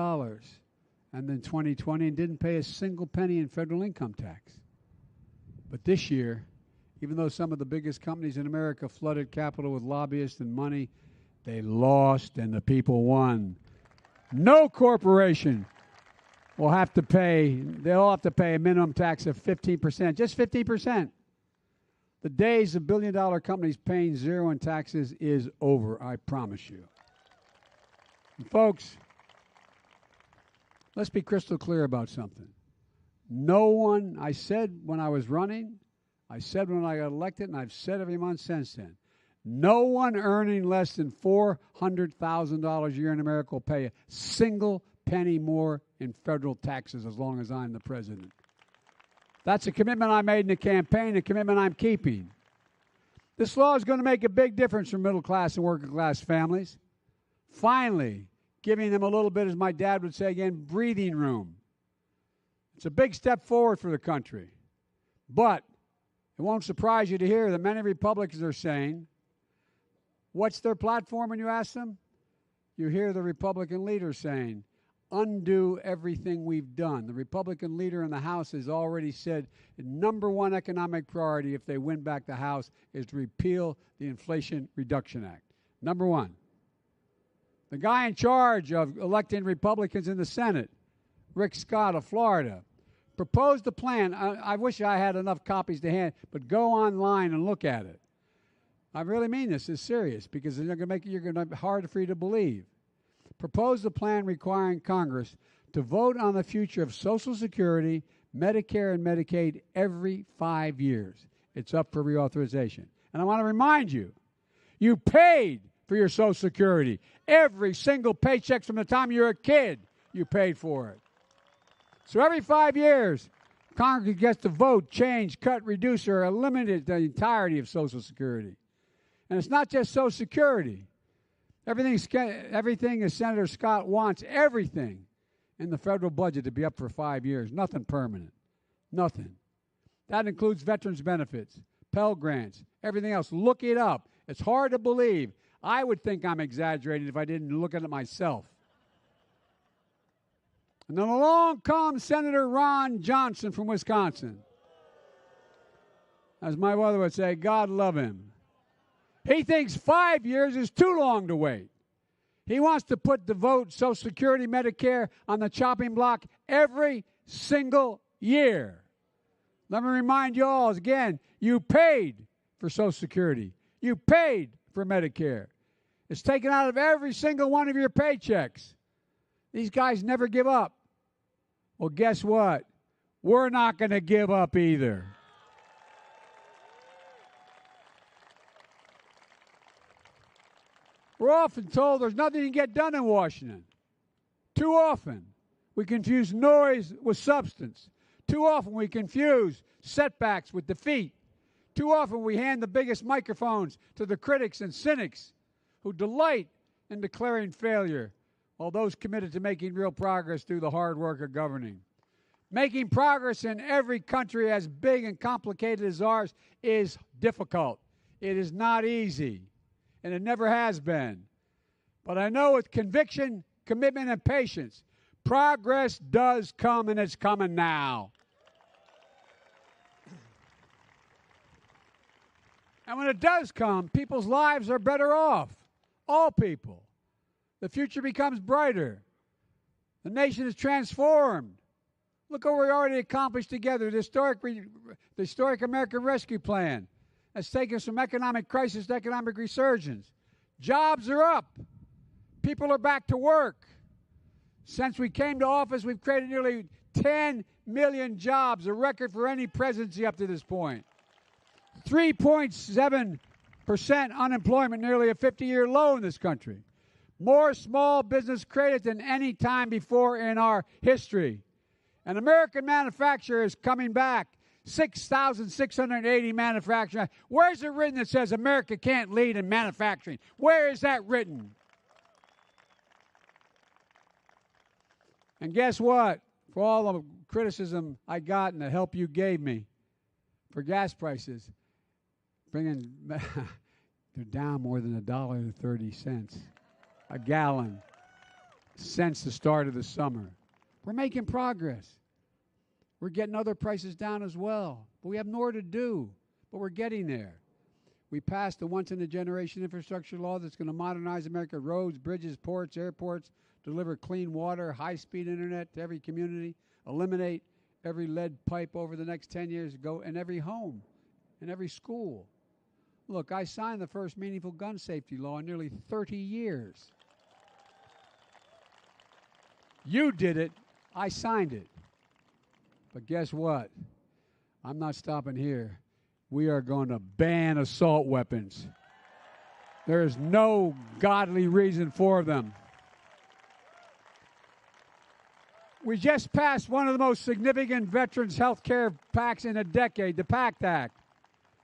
and then 2020 and didn't pay a single penny in federal income tax. But this year, even though some of the biggest companies in America flooded capital with lobbyists and money, they lost and the people won. No corporation will have to pay, they'll have to pay a minimum tax of 15%, just 15%. The days of billion-dollar companies paying zero in taxes is over, I promise you. And folks, let's be crystal clear about something. No one, I said when I was running, I said when I got elected, and I've said every month since then, no one earning less than $400,000 a year in America will pay a single penny more in federal taxes as long as I'm the president. That's a commitment I made in the campaign, a commitment I'm keeping. This law is going to make a big difference for middle-class and working-class families. Finally, giving them a little bit, as my dad would say again, breathing room. It's a big step forward for the country. But it won't surprise you to hear that many Republicans are saying, what's their platform when you ask them? You hear the Republican leader saying, undo everything we've done. The Republican leader in the House has already said the number one economic priority if they win back the House is to repeal the Inflation Reduction Act. Number one. The guy in charge of electing Republicans in the Senate, Rick Scott of Florida, proposed a plan. I wish I had enough copies to hand, but go online and look at it. I really mean this. It's serious because you're going to be hard for you to believe. Proposed a plan requiring Congress to vote on the future of Social Security, Medicare, and Medicaid every 5 years. It's up for reauthorization. And I want to remind you, you paid for your Social Security. Every single paycheck from the time you were a kid, you paid for it. So every 5 years, Congress gets to vote, change, cut, reduce, or eliminate the entirety of Social Security. And it's not just Social Security. Everything as Senator Scott wants, everything in the federal budget to be up for 5 years. Nothing permanent. Nothing. That includes veterans benefits, Pell Grants, everything else. Look it up. It's hard to believe. I would think I'm exaggerating if I didn't look at it myself. And then along comes Senator Ron Johnson from Wisconsin. As my mother would say, God love him. He thinks 5 years is too long to wait. He wants to put the vote, Social Security, Medicare on the chopping block every single year. Let me remind you all, again, you paid for Social Security. You paid for Medicare. It's taken out of every single one of your paychecks. These guys never give up. Well, guess what? We're not going to give up either. We're often told there's nothing to get done in Washington. Too often, we confuse noise with substance. Too often, we confuse setbacks with defeat. Too often, we hand the biggest microphones to the critics and cynics who delight in declaring failure, while those committed to making real progress do the hard work of governing. Making progress in every country as big and complicated as ours is difficult. It is not easy, and it never has been. But I know with conviction, commitment, and patience, progress does come, and it's coming now. And when it does come, people's lives are better off. All people. The future becomes brighter. The nation is transformed. Look what we already accomplished together. The historic American Rescue Plan has taken us from economic crisis to economic resurgence. Jobs are up. People are back to work. Since we came to office, we've created nearly 10 million jobs, a record for any presidency up to this point. 3.7% unemployment, nearly a 50-year low in this country. More small business created than any time before in our history. And American manufacturing is coming back. 6,680 manufacturing. Where's it written that says America can't lead in manufacturing? Where is that written? And guess what? For all the criticism I got and the help you gave me for gas prices, they're down more than $1.30 a gallon since the start of the summer. We're making progress. We're getting other prices down as well. But we have more to do, but we're getting there. We passed the once-in-a-generation infrastructure law that's going to modernize America's roads, bridges, ports, airports, deliver clean water, high-speed internet to every community, eliminate every lead pipe over the next 10 years, go in every home, in every school. Look, I signed the first meaningful gun safety law in nearly 30 years. You did it. I signed it. But guess what? I'm not stopping here. We are going to ban assault weapons. There is no godly reason for them. We just passed one of the most significant veterans health care pacts in a decade, the PACT Act,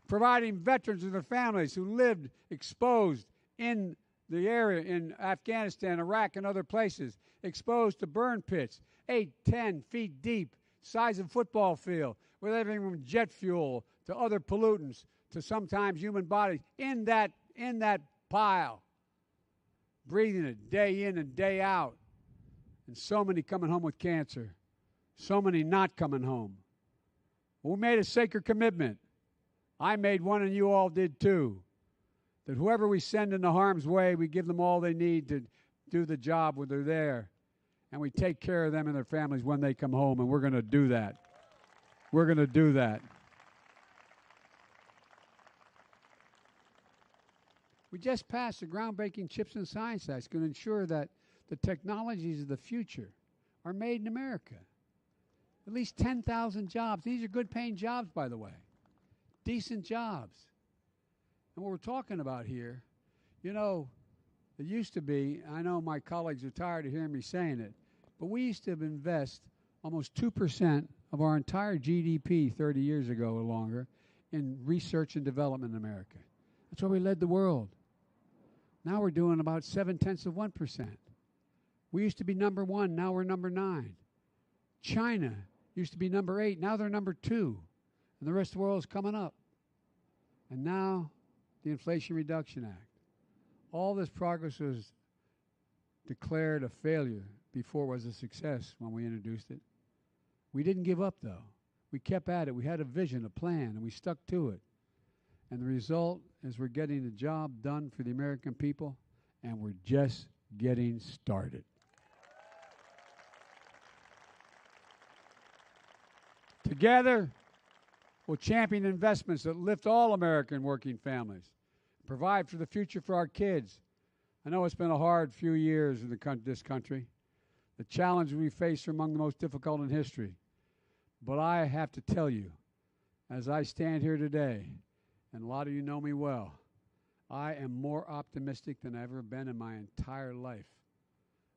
providing veterans and their families who lived exposed in the area in Afghanistan, Iraq, and other places, exposed to burn pits, 8, 10 feet deep, size of football field, with everything from jet fuel to other pollutants to sometimes human bodies in that pile, breathing it day in and day out. And so many coming home with cancer, so many not coming home. We made a sacred commitment. I made one, and you all did too, that whoever we send into harm's way, we give them all they need to do the job when they're there. And we take care of them and their families when they come home, and we're going to do that. We're going to do that. We just passed a groundbreaking Chips and Science Act that's going to ensure that the technologies of the future are made in America. At least 10,000 jobs. These are good-paying jobs, by the way. Decent jobs. And what we're talking about here, you know, it used to be, I know my colleagues are tired of hearing me saying it, but we used to invest almost 2% of our entire GDP 30 years ago or longer in research and development in America. That's why we led the world. Now we're doing about 0.7%. We used to be number 1, now we're number 9. China used to be number 8, now they're number 2. And the rest of the world is coming up. And now, the Inflation Reduction Act. All this progress was declared a failure before it was a success when we introduced it. We didn't give up, though. We kept at it. We had a vision, a plan, and we stuck to it. And the result is we're getting the job done for the American people, and we're just getting started. Together, we'll champion investments that lift all American working families, provide for the future for our kids. I know it's been a hard few years in this country. The challenges we face are among the most difficult in history. But I have to tell you, as I stand here today, and a lot of you know me well, I am more optimistic than I've ever been in my entire life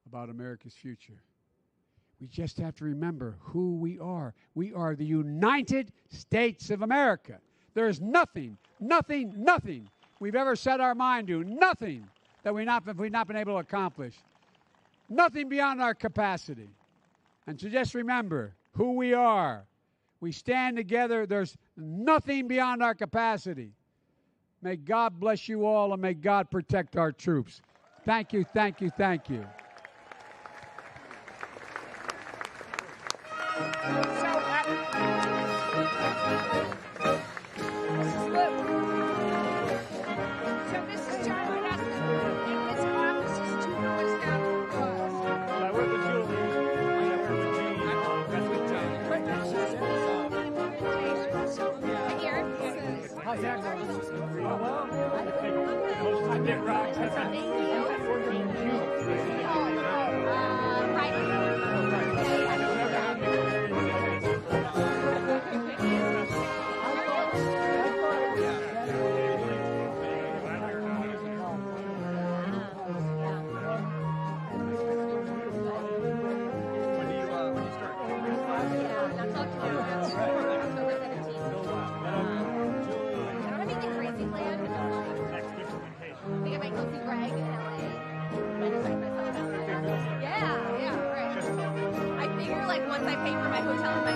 about America's future. We just have to remember who we are. We are the United States of America. There is nothing we've ever set our mind to, nothing that we've not been able to accomplish. Nothing beyond our capacity. And so just remember who we are. We stand together. There's nothing beyond our capacity. May God bless you all, and may God protect our troops. Thank you, thank you, thank you. How's that going? I did right. Once I pay for my hotel